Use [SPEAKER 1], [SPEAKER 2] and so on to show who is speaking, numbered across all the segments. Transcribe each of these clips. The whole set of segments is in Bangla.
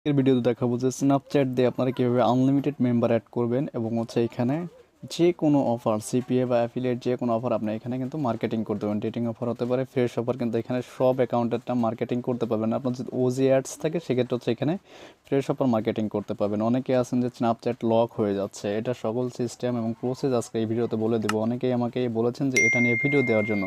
[SPEAKER 1] এর ভিডিওতে দেখাবো যে স্ন্যাপচ্যাট দিয়ে আপনারা কীভাবে আনলিমিটেড মেম্বার অ্যাড করবেন এবং এখানে যে কোনো অফার সিপিএ বা অ্যাফিলিয়েট যে কোনো অফার আপনি এখানে কিন্তু মার্কেটিং করতে পারবেন। ডেটিং অফার হতে পারে, ফ্রেশ অফার, কিন্তু এখানে সব অ্যাকাউন্টেরটা মার্কেটিং করতে পারবেন। আপনার যদি ওজি অ্যাডস থাকে সেক্ষেত্রে এখানে ফ্রেশ অফার মার্কেটিং করতে পারবেন। অনেকে আছেন যে স্ন্যাপচ্যাট লক হয়ে যাচ্ছে, এটা সকল সিস্টেম এবং প্রসেস আজকে এই ভিডিওতে বলে দেবো। অনেকেই আমাকে বলেছেন যে এটা নিয়ে ভিডিও দেওয়ার জন্য,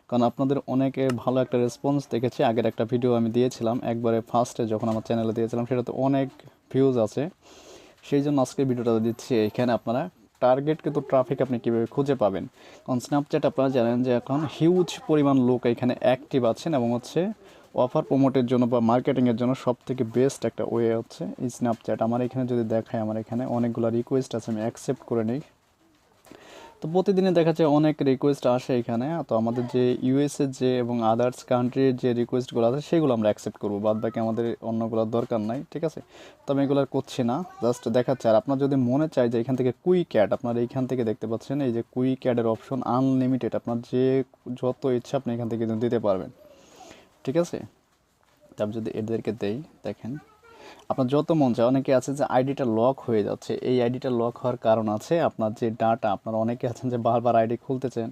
[SPEAKER 1] কারণ আপনাদের অনেকে ভালো একটা রেসপন্স দেখেছি। আগের একটা ভিডিও আমি দিয়েছিলাম একবারে ফার্স্টে যখন আমার চ্যানেলে দিয়েছিলাম, সেটাতে অনেক ভিউজ আছে, সেই জন্য আজকে ভিডিওটা দিচ্ছি। এখানে আপনারা টার্গেট কিন্তু ট্রাফিক আপনি কীভাবে খুঁজে পাবেন, কারণ স্ন্যাপচ্যাট আপনারা জানেন যে এখন হিউজ পরিমাণ লোক এখানে অ্যাক্টিভ আছেন এবং অফার প্রমোটের জন্য বা মার্কেটিংয়ের জন্য সব থেকে বেস্ট একটা ওয়ে হচ্ছে এই স্ন্যাপচ্যাট। আমার এখানে যদি দেখায়, আমার এখানে অনেকগুলো রিকোয়েস্ট আছে, আমি অ্যাকসেপ্ট করে নিই। তো প্রতিদিনে দেখা যায় অনেক রিকোয়েস্ট আসে এখানে। তো আমাদের যে ইউএসএ যে এবং আদার্স কান্ট্রির যে রিকোয়েস্টগুলো আছে সেগুলো আমরা অ্যাকসেপ্ট করবো, বাদ বাকি আমাদের অন্যগুলোর দরকার নাই, ঠিক আছে। তো আমি এগুলো করছি না, জাস্ট দেখাচ্ছি। আর আপনার যদি মনে চায় যে এখান থেকে কুইক অ্যাড, আপনার এইখান থেকে দেখতে পাচ্ছেন এই যে কুইক অ্যাডের অপশন আনলিমিটেড, আপনার যে যত ইচ্ছা আপনি এখান থেকে কিন্তু দিতে পারবেন, ঠিক আছে। তারপর যদি এদেরকে দেই, দেখেন আপনার যত মন চায়। অনেকে আছে যে আইডিটা লক হয়ে যাচ্ছে, এই আইডিটা লক হওয়ার কারণ আছে আপনার যে ডাটা, আপনারা অনেকে আছেন যে বারবার আইডি খুলতে চান,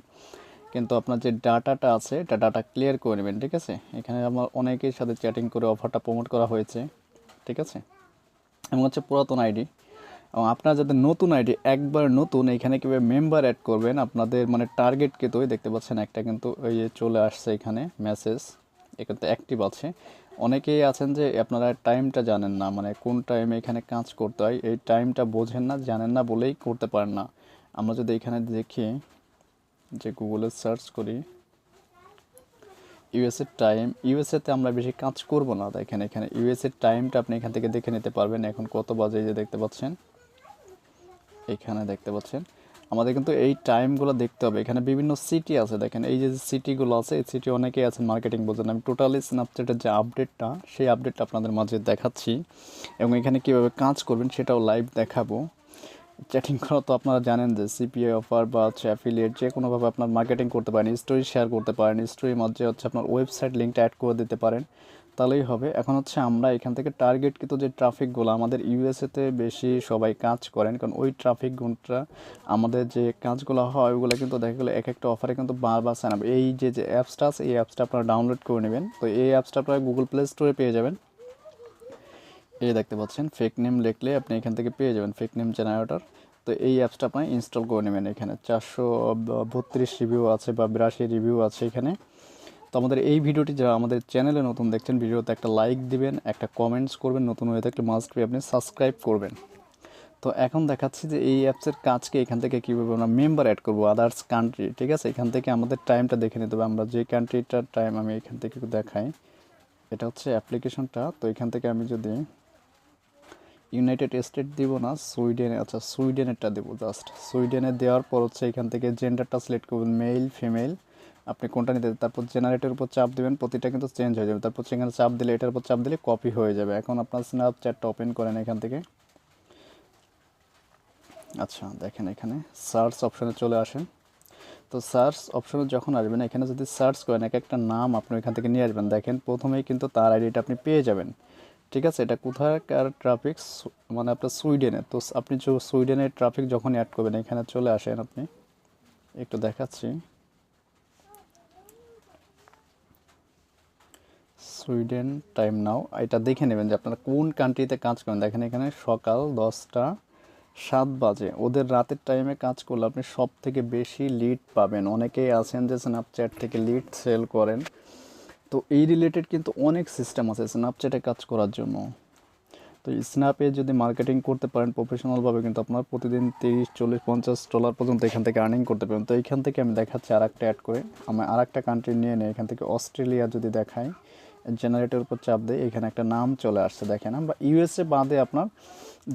[SPEAKER 1] কিন্তু আপনার যে ডাটাটা আছে এটা ডাটা ক্লিয়ার করে নেবেন, ঠিক আছে। এখানে আমার অনেকের সাথে চ্যাটিং করে অফারটা প্রমোট করা হয়েছে, ঠিক আছে। এবং পুরাতন আইডি এবং আপনার যাদের নতুন আইডি, একবার নতুন, এখানে কীভাবে মেম্বার অ্যাড করবেন আপনাদের টার্গেট কিন্তু দেখতে পাচ্ছেন একটা কিন্তু ওই চলে আসছে এখানে মেসেজ, এখানে অ্যাক্টিভ আছে। অনেকেই আছেন যে আপনারা টাইমটা জানেন না, কোন টাইমে এখানে কাজ করতে হয়, এই টাইমটা বোঝেন না, জানেন না বলেই করতে পারেন না। আমরা যদি এখানে দেখি যে গুগলে সার্চ করি ইউএসএ টাইম, ইউএসএতে আমরা বেশি কাজ করব না। দেখেন এখানে ইউএসএ টাইমটা আপনি এখান থেকে দেখে নিতে পারবেন। এখন কত বাজে যে দেখতে পাচ্ছেন, এখানে দেখতে পাচ্ছেন আমাদের কিন্তু এই টাইমগুলো দেখতে হবে। এখানে বিভিন্ন সিটি আছে, দেখেন এই যে সিটিগুলো আছে, এই সিটি অনেকেই আছেন মার্কেটিং বোঝেন। আমি টোটালি স্ন্যাপচ্যাটের যে আপডেটটা, সেই আপডেটটা আপনাদের মাঝে দেখাচ্ছি এবং এখানে কীভাবে কাজ করবেন সেটাও লাইভ দেখাবো। চ্যাটিং করা তো আপনারা জানেন যে সিপিএ অফার বা অ্যাফিলিয়েট যে কোনোভাবে আপনার মার্কেটিং করতে পারেন, স্টোরি শেয়ার করতে পারেন, স্টোরির মধ্যে আপনার ওয়েবসাইট লিঙ্কটা অ্যাড করে দিতে পারেন, তাহলেই হবে। এখন আমরা এখান থেকে টার্গেট কিন্তু যে ট্রাফিকগুলো আমাদের ইউএসএতে বেশি সবাই কাজ করেন, কারণ ওই ট্রাফিকগুলোটা আমাদের যে কাজগুলো হয় ওইগুলো কিন্তু দেখা গেলো এক একটা অফারে কিন্তু বারবার সাইন আপ। এই যে অ্যাপসটা আছে, এই অ্যাপসটা আপনারা ডাউনলোড করে নেবেন। তো এই অ্যাপসটা আপনারা গুগল প্লে স্টোরে পেয়ে যাবেন। এই দেখতে পাচ্ছেন ফেক নেম লিখলে আপনি এখান থেকে পেয়ে যাবেন, ফেক নেম জেনারেটর। তো এই অ্যাপসটা আপনি ইনস্টল করে নেবেন। এখানে 432 রিভিউ আছে বা 82 রিভিউ আছে এখানে। তো আমাদের এই ভিডিওটি যারা আমাদের চ্যানেলে নতুন দেখছেন, ভিডিওতে একটা লাইক দিবেন, একটা কমেন্টস করবেন, নতুন হয়ে থাকলে মাস্ট বি আপনি সাবস্ক্রাইব করবেন। তো এখন দেখাচ্ছি যে এই অ্যাপসের কাজকে এখান থেকে কীভাবে আমরা মেম্বার অ্যাড করবো আদার্স কান্ট্রি, ঠিক আছে। এখান থেকে আমাদের টাইমটা দেখে নিতে হবে, আমরা যে কান্ট্রিটার টাইম আমি এখান থেকে দেখাই। এটা হচ্ছে অ্যাপ্লিকেশনটা। তো এখান থেকে আমি যদি ইউনাইটেড স্টেট দিব না, সুইডেনে, আচ্ছা সুইডেনেরটা দেবো। জাস্ট সুইডেনে দেওয়ার পর এখান থেকে জেন্ডারটা সিলেক্ট করবেন, মেল ফিমেল, আপনি কোনটা নিতে। তারপর জেনারেটের উপর চাপ দেবেন, প্রতিটা কিন্তু চেঞ্জ হয়ে যাবে। তারপর সেখানে চাপ দিলে, এটার উপর চাপ দিলে কপি হয়ে যাবে। এখন আপনার স্ন্যাপচ্যাটটা ওপেন করেন এখান থেকে। আচ্ছা দেখেন এখানে সার্চ অপশানে চলে আসেন। তো সার্চ অপশনে যখন আসবেন, এখানে যদি সার্চ করেন এক একটা নাম আপনি এখান থেকে নিয়ে আসবেন। দেখেন প্রথমেই কিন্তু তার আইডিটা আপনি পেয়ে যাবেন, ঠিক আছে। এটা কোথাকার ট্রাফিক, আপনার সুইডেনে। তো আপনি সুইডেনের ট্রাফিক যখন অ্যাড করবেন এখানে চলে আসেন। আপনি একটু দেখাচ্ছি, সুইডেন টাইম নাও, এটা দেখে নেবেন যে আপনারা কোন কান্ট্রিতে কাজ করেন। দেখেন এখানে সকাল 10টা 7 বাজে, ওদের রাতের টাইমে কাজ করলে আপনি সব থেকে বেশি লিড পাবেন। অনেকেই আছেন যে স্ন্যাপচ্যাট থেকে লিড সেল করেন, তো এই রিলেটেড কিন্তু অনেক সিস্টেম আছে স্ন্যাপচ্যাটে কাজ করার জন্য। তো স্ন্যাপে যদি মার্কেটিং করতে পারেন প্রফেশনালভাবে, কিন্তু আপনার প্রতিদিন 30 40 50 ডলার পর্যন্ত এখান থেকে আর্নিং করতে পারেন। তো এইখান থেকে আমি দেখাচ্ছি আর একটা অ্যাড করে, আমি আর একটা কান্ট্রি নিয়ে নিই। এখান থেকে অস্ট্রেলিয়া যদি দেখাই, জেনারেটের উপর চাপ দেয়, এখানে একটা নাম চলে আসছে দেখেন। আমরা ইউএসএ বাদে আপনার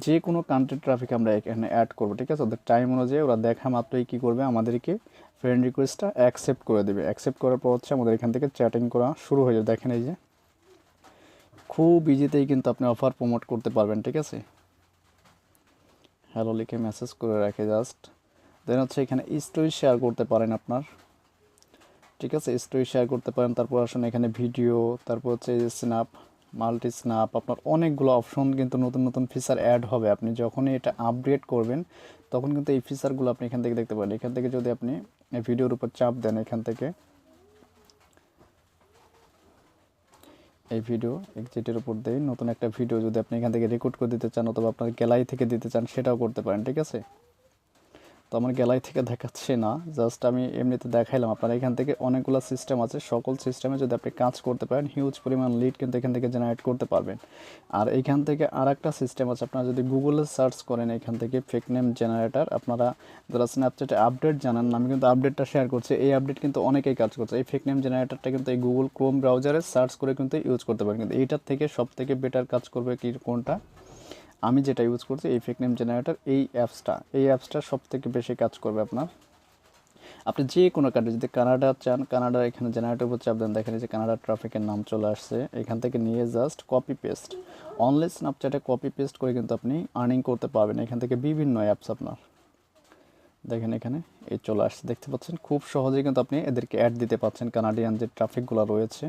[SPEAKER 1] যে কোনো কান্ট্রির ট্রাফিক আমরা এখানে অ্যাড করবো, ঠিক আছে। ওদের টাইম অনুযায়ী ওরা দেখা মাত্রই কী করবে, আমাদেরকে ফ্রেন্ড রিকোয়েস্টটা অ্যাকসেপ্ট করে দেবে। অ্যাকসেপ্ট করার পর আমাদের এখান থেকে চ্যাটিং করা শুরু হয়ে যাবে। দেখেন এই যে খুব ইজিতেই কিন্তু আপনি অফার প্রমোট করতে পারবেন, ঠিক আছে। হ্যালো লিখে মেসেজ করে রাখে জাস্ট। দেন এখানে স্টোরি শেয়ার করতে পারেন আপনার, ঠিক আছে। স্টোরি শেয়ার করতে পারেন। তারপর আসুন এখানে ভিডিও, তারপর এই যে স্ন্যাপ মাল্টি স্ন্যাপ, আপনার অনেকগুলো অপশন কিন্তু নতুন নতুন ফিচার অ্যাড হবে। আপনি যখনই এটা আপগ্রেড করবেন তখন কিন্তু এই ফিচারগুলো আপনি এখান থেকে দেখতে পারেন। এখান থেকে যদি আপনি এই ভিডিওর উপর চাপ দেন, এখান থেকে এই ভিডিও এক্সিটের উপর দিয়ে নতুন একটা ভিডিও যদি আপনি এখান থেকে রেকর্ড করে দিতে চান অথবা আপনার গ্যালারি থেকে দিতে চান সেটাও করতে পারেন, ঠিক আছে। তো আমার গ্যালারি থেকে দেখাচ্ছে না, জাস্ট আমি এমনিতে দেখাইলাম। আপনার এখান থেকে অনেকগুলো সিস্টেম আছে, সকল সিস্টেমে যদি আপনি কাজ করতে পারেন হিউজ পরিমাণ লিড কিন্তু এখান থেকে জেনারেট করতে পারবেন। আর এইখান থেকে আর একটা সিস্টেম আছে, আপনারা যদি গুগলে সার্চ করেন এখান থেকে ফেক নেম জেনারেটর, আপনারা যারা স্ন্যাপচ্যাটে আপডেট জানান, আমি কিন্তু আপডেটটা শেয়ার করছি, এই আপডেট কিন্তু অনেকেই কাজ করছে। এই ফেক নেম জেনারেটরটা কিন্তু এই গুগল ক্রোম ব্রাউজারে সার্চ করে কিন্তু ইউজ করতে পারেন, কিন্তু এইটার থেকে সব থেকে বেটার কাজ করবে কি কোনটা, আমি যেটা ইউজ করছি এই ফেক নেম জেনারেটর, এই অ্যাপসটা সব থেকে বেশি কাজ করবে আপনার। আপনি যে কোনো কান্ট্রি যদি কানাডা চান, কানাডার এখানে জেনারেটর উপর চাপ দেন, দেখেন যে কানাডার ট্রাফিকের নাম চলে আসছে। এখান থেকে নিয়ে জাস্ট কপি পেস্ট, অনলি স্ন্যাপচ্যাটে কপি পেস্ট করে কিন্তু আপনি আর্নিং করতে পারবেন এখান থেকে বিভিন্ন অ্যাপস। আপনার দেখেন এখানে এই চলে আসছে, দেখতে পাচ্ছেন খুব সহজেই কিন্তু আপনি এদেরকে অ্যাড দিতে পাচ্ছেন কানাডিয়ান যে ট্রাফিকগুলো রয়েছে।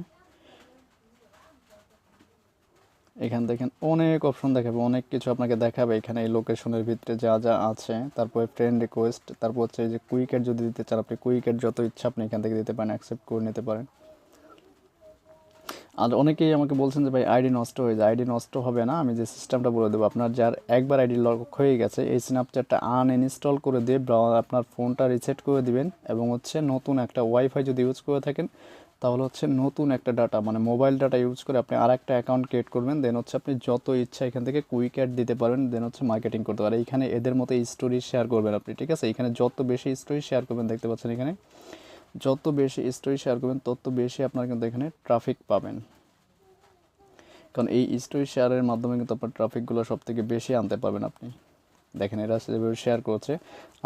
[SPEAKER 1] এখান দেখেন অনেক অপশন দেখাবে, অনেক কিছু আপনাকে দেখাবে এখানে এই লোকেশনের ভিতরে যা যা আছে। তারপরে ফ্রেন্ড রিকোয়েস্ট, তারপর হচ্ছে এই যে কুইকেট যদি দিতে চান আপনি কুইকেট যত ইচ্ছা আপনি এখান থেকে দিতে পারেন, অ্যাকসেপ্ট করে নিতে পারেন। আর অনেকেই আমাকে বলছেন যে ভাই আইডি নষ্ট হয়ে যায়, আইডি নষ্ট হবে না, আমি যে সিস্টেমটা বলে দেবো। আপনার যার একবার আইডি লক হয়ে গেছে এই স্ন্যাপচ্যাটটা আনইনস্টল করে দিয়ে আপনার ফোনটা রিসেট করে দিবেন, এবং হচ্ছে নতুন একটা ওয়াইফাই যদি ইউজ করে থাকেন তাহলে হচ্ছে নতুন একটা ডাটা মানে মোবাইল ডাটা ইউজ করে আপনি আর একটা অ্যাকাউন্ট ক্রিয়েট করবেন। দেন হচ্ছে আপনি যত ইচ্ছা এখান থেকে কুইক অ্যাড দিতে পারবেন, দেন হচ্ছে মার্কেটিং করতে পারেন। এইখানে এদের মতো স্টোরি শেয়ার করবেন আপনি, ঠিক আছে। এখানে যত বেশি স্টোরি শেয়ার করবেন, দেখতে পাচ্ছেন এখানে যত বেশি স্টোরি শেয়ার করবেন তত বেশি আপনার কিন্তু এখানে ট্রাফিক পাবেন, কারণ এই স্টোরি শেয়ারের মাধ্যমে কিন্তু আপনার ট্রাফিকগুলো সব থেকে বেশি আনতে পারবেন আপনি। দেখেন এরা যেভাবে শেয়ার করছে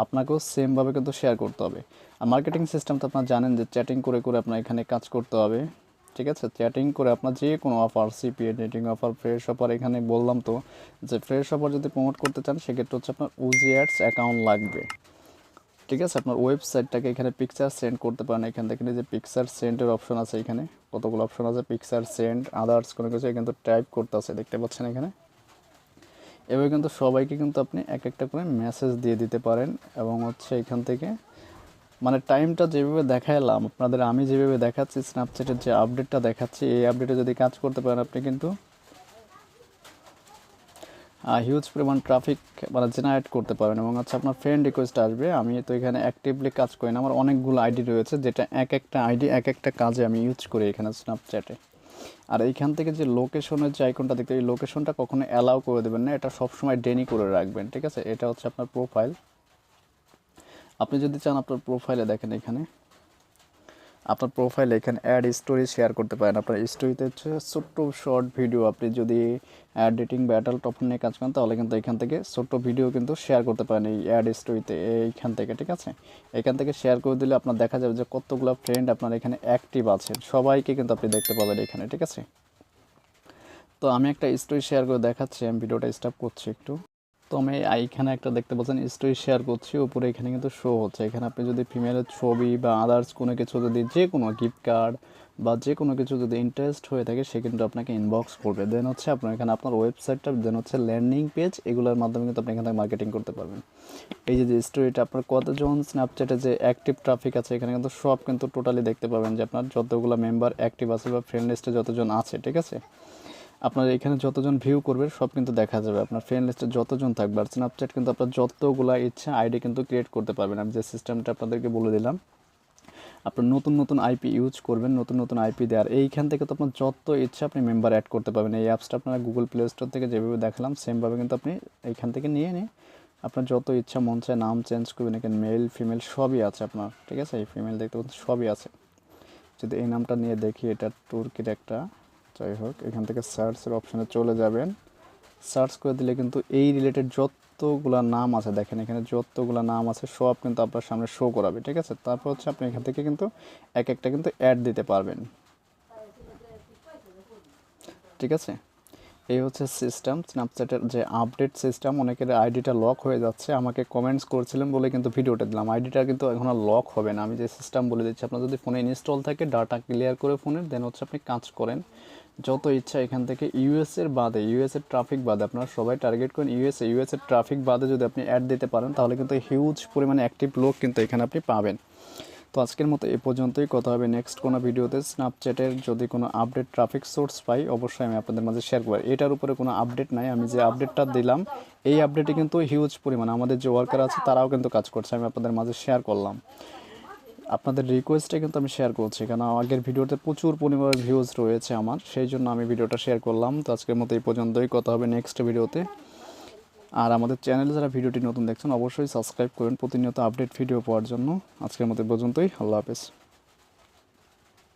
[SPEAKER 1] আপনাকেও সেমভাবে কিন্তু শেয়ার করতে হবে। আর মার্কেটিং সিস্টেম তো আপনারা জানেন যে চ্যাটিং করে করে আপনার এখানে কাজ করতে হবে, ঠিক আছে। চ্যাটিং করে আপনার যে কোনো offer, CPA, dating offer, fresh offer, এখানে বললাম তো যে ফ্রেশ অফার যদি প্রমোট করতে চান সেক্ষেত্রে হচ্ছে আপনার ওজি অ্যাডস অ্যাকাউন্ট লাগবে, ঠিক আছে। আপনার ওয়েবসাইটটাকে এখানে পিকচার সেন্ড করতে পারেন, এখান থেকে যে পিকচার সেন্ডের অপশন আছে, এখানে কতগুলো অপশন আছে, পিকচার সেন্ড, আদার্স কোনো কিছু কিন্তু টাইপ করতে আছে, দেখতে পাচ্ছেন এখানে। এভাবে কিন্তু সবাইকে কিন্তু আপনি এক একটা করে মেসেজ দিয়ে দিতে পারেন, এবং হচ্ছে এখান থেকে মানে টাইমটা যেভাবে দেখালাম আপনাদের, আমি যেভাবে দেখাচ্ছি স্ন্যাপচ্যাটের যে আপডেটটা দেখাচ্ছি, এই আপডেটে যদি কাজ করতে পারেন আপনি কিন্তু হিউজ পরিমাণ ট্রাফিক মানে জেনারেট করতে পারবেন। এবং হচ্ছে আপনার ফ্রেন্ড রিকোয়েস্ট আসবে। আমি তো এখানে অ্যাক্টিভলি কাজ করি না, আমার অনেকগুলো আইডি রয়েছে, যেটা এক একটা আইডি এক একটা কাজে আমি ইউজ করি এখানে স্ন্যাপচ্যাটে। আর এইখান থেকে যে লোকেশনের যে আইকনটা দেখতে, এই লোকেশনটা কখনো অ্যালাউ করে দেবেন না, এটা সবসময় ডেনি করে রাখবেন, ঠিক আছে। এটা হচ্ছে আপনার প্রোফাইল। আপনি যদি চান আপনার প্রোফাইলে দেখেন এখানে আপনার প্রোফাইলে এখানে অ্যাড স্টোরি শেয়ার করতে পারেন। আপনার স্টোরিতে হচ্ছে ছোট্ট শর্ট ভিডিও, আপনি যদি ডেটিং বা অ্যাডাল্ট অফার নিয়ে কাজ করেন তাহলে কিন্তু এখান থেকে ছোট্ট ভিডিও কিন্তু শেয়ার করতে পারেন এই অ্যাড স্টোরিতে এইখান থেকে, ঠিক আছে। এখান থেকে শেয়ার করে দিলে আপনার দেখা যাবে যে কতগুলো ফ্রেন্ড আপনার এখানে অ্যাক্টিভ আছেন, সবাইকে কিন্তু আপনি দেখতে পাবেন এখানে, ঠিক আছে। তো আমি একটা স্টোরি শেয়ার করে দেখাচ্ছি, আমি ভিডিওটা স্টপ করছি একটু। তো আমি এইখানে একটা দেখতে পাচ্ছেন স্টোরি শেয়ার করছি, উপরে এখানে কিন্তু শো হচ্ছে। এখানে আপনি যদি ফিমেলের ছবি বা আদার্স কোনো কিছু, যদি যে কোনো গিফট কার্ড বা যে কোনো কিছু যদি ইন্টারেস্ট হয়ে থাকে সে কিন্তু আপনাকে ইনবক্স করবে। দেন হচ্ছে আপনার এখানে আপনার ওয়েবসাইটটা, দেন হচ্ছে ল্যান্ডিং পেজ, এগুলোর মাধ্যমে কিন্তু আপনি এখান থেকে মার্কেটিং করতে পারবেন। এই যে স্টোরিটা আপনার কতজন স্ন্যাপচ্যাটে যে অ্যাক্টিভ ট্রাফিক আছে এখানে কিন্তু সব কিন্তু টোটালি দেখতে পাবেন, যে আপনার যতগুলো মেম্বার অ্যাক্টিভ আছে বা ফ্রেন্ড লিস্টে যতজন আছে, ঠিক আছে। আপনার এখানে যতজন ভিউ করবে সব কিন্তু দেখা যাবে, আপনার ফ্রেন্ড লিস্টে যতজন থাকবে। আর স্ন্যাপচ্যাট কিন্তু আপনার যতগুলো ইচ্ছা আইডি কিন্তু ক্রিয়েট করতে পারবেন। আমি যে সিস্টেমটা আপনাদেরকে বলে দিলাম, আপনার নতুন নতুন আইপি ইউজ করবেন, নতুন নতুন আইপি দেওয়ার, এইখান থেকে তো আপনার যত ইচ্ছা আপনি মেম্বার অ্যাড করতে পারবেন। এই অ্যাপসটা আপনারা গুগল প্লে স্টোর থেকে যেভাবে দেখালাম সেমভাবে কিন্তু আপনি এইখান থেকে নিয়ে আপনার যত ইচ্ছা মন চায় নাম চেঞ্জ করবেন। এখানে মেল ফিমেল সবই আছে আপনার, ঠিক আছে। এই ফিমেল দেখতে পাচ্ছেন সবই আছে। যদি এই নামটা নিয়ে দেখি, এটা তুর্কির একটা, যাই হোক এখান থেকে সার্চের অপশানে চলে যাবেন, সার্চ করে দিলে কিন্তু এই রিলেটেড যতগুলা নাম আছে দেখেন, এখানে যতগুলা নাম আছে সব কিন্তু আপনার সামনে শো করাবে, ঠিক আছে। তারপর হচ্ছে আপনি এখান থেকে কিন্তু এক একটা কিন্তু অ্যাড দিতে পারবেন, ঠিক আছে। এই হচ্ছে সিস্টেম স্ন্যাপচ্যাটের যে আপডেট সিস্টেম। অনেকের আইডিটা লক হয়ে যাচ্ছে, আমাকে কমেন্টস করছিলেন বলে কিন্তু ভিডিওটা দিলাম। আইডিটা কিন্তু এখন আর লক হবে না, আমি যে সিস্টেম বলে দিচ্ছি। আপনার যদি ফোনে ইনস্টল থাকে ডাটা ক্লিয়ার করে ফোনের, দেন হচ্ছে আপনি কাজ করেন, যত ইচ্ছা এখান থেকে ইউএসের বাদে, ইউএসের ট্রাফিক বাদে, আপনারা সবাই টার্গেট করেন ইউএসের ট্রাফিক বাদে যদি আপনি অ্যাড দিতে পারেন তাহলে কিন্তু হিউজ পরিমাণে অ্যাক্টিভ লোক কিন্তু এখানে আপনি পাবেন। তো আজকের মতো এ পর্যন্তই, কথা হবে নেক্সট কোনো ভিডিওতে। স্ন্যাপচ্যাটের যদি কোনো আপডেট ট্রাফিক সোর্স পাই অবশ্যই আমি আপনাদের মাঝে শেয়ার করব। এটার উপরে কোনো আপডেট নাই, আমি যে আপডেটটা দিলাম এই আপডেটে কিন্তু হিউজ পরিমাণ আমাদের যে ওয়ার্কার আছে তারাও কিন্তু কাজ করছে, আমি আপনাদের মাঝে শেয়ার করলাম। আপনাদের রিকোয়েস্টে কিন্তু আমি শেয়ার করছি, কারণ আগের ভিডিওতে প্রচুর পরিমাণে ভিউজ রয়েছে আমার, সেই জন্য আমি ভিডিওটা শেয়ার করলাম। তো আজকের মতো এই পর্যন্তই, কথা হবে নেক্সট ভিডিওতে। আর আমাদের চ্যানেলে যারা ভিডিওটি নতুন দেখছেন অবশ্যই সাবস্ক্রাইব করুন প্রতিনিয়ত আপডেট ভিডিও পাওয়ার জন্য। আজকের মতো এই পর্যন্তই, আল্লাহ হাফেজ।